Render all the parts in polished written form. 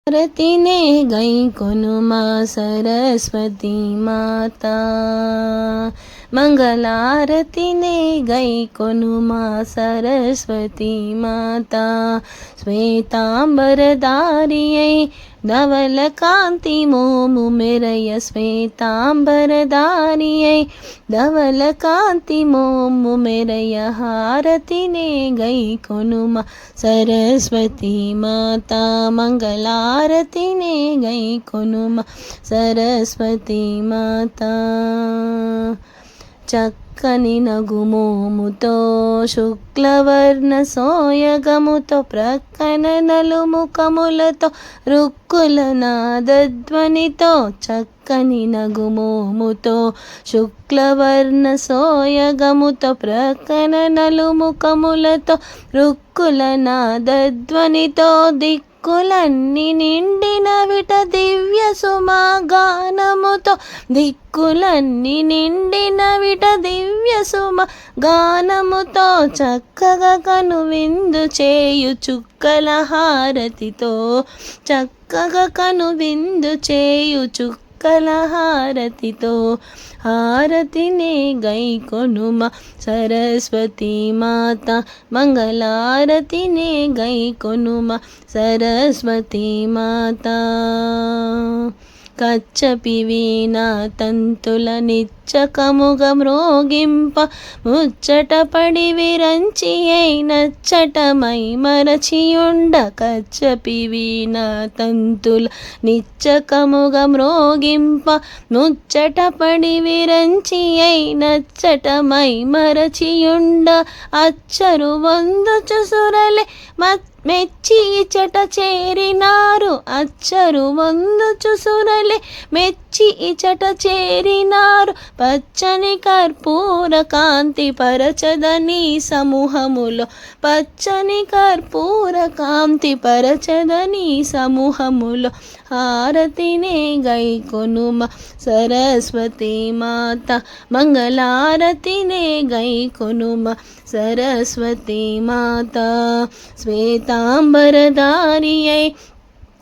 रतिने गई कोनुमा सरस्वती माता, मंगलारतिने गई कोनुमा सरस्वती माता। श्वेतांबरधारियै धवल कांति मोमु मेरय, श्वेतांबरधारियै धवल कांति मोमु मेरय। हारतिने गई कोनुमा सरस्वती माता, मंगलारतिने गई कोनुमा सरस्वती माता। చక్కని నగుమోముతో శుక్లవర్ణ సోయగముతో ప్రక్కన నలుముఖములతో రుక్కుల నాదధ్వనితో, చక్కని నగుమోముతో శుక్లవర్ణ సోయగముతో ప్రక్కన నలుముఖములతో రుక్కుల నాదధ్వనితో దిక్కులన్నీ నిండిన విట దివ్య సుమగానముతో, దిక్కులన్నీ నిండిన విట దివ్య సుమ గానముతో చక్కగా కనువిందు చేయు చుక్కల హారతితో, చక్కగా కనువిందు చేయు చుక్కల హారతితో। హారతినే గై కొనుమ సరస్వతి మాత, మంగళారతినే గై కొనుమ సరస్వతి మాత। కచ్చపి వీణా తంతుల నిచ్చకముగ మ్రోగింప ముచ్చటపడి విరంచి నచ్చటమై మరచియుండ, కచ్చపి వీణా తంతుల నిచ్చకముగ మ్రోగింప ముచ్చటపడి విరంచి నచ్చటమై మరచియుండ। అచ్చరు వందుచు సురలే మెచ్చి ఇచట చేరినారు, అచ్చరు వందుచు సురలే మెచ్చి ఇచట చేరినారు। పచ్చని కర్పూర కాంతి పరచదని సమూహములో, పచ్చని కర్పూర కాంతి పరచదని సమూహములో। హారతినే గై కొనుమ సరస్వతి మాత, మంగళారతినే గై కొనుమ సరస్వతి మాత। శ్వేతాంబరధారియై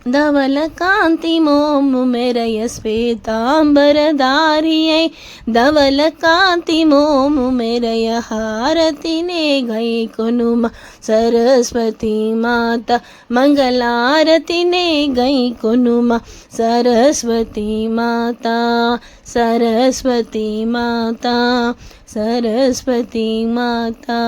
धवल कांति मोमु मेरय, श्वेतांबरधारियै धवल कांति मोमु मेरय। हारतिने गई कोनुमा सरस्वती माता, मंगलारतिने गई कोनुमा सरस्वती माता, सरस्वती माता, सरस्वती माता।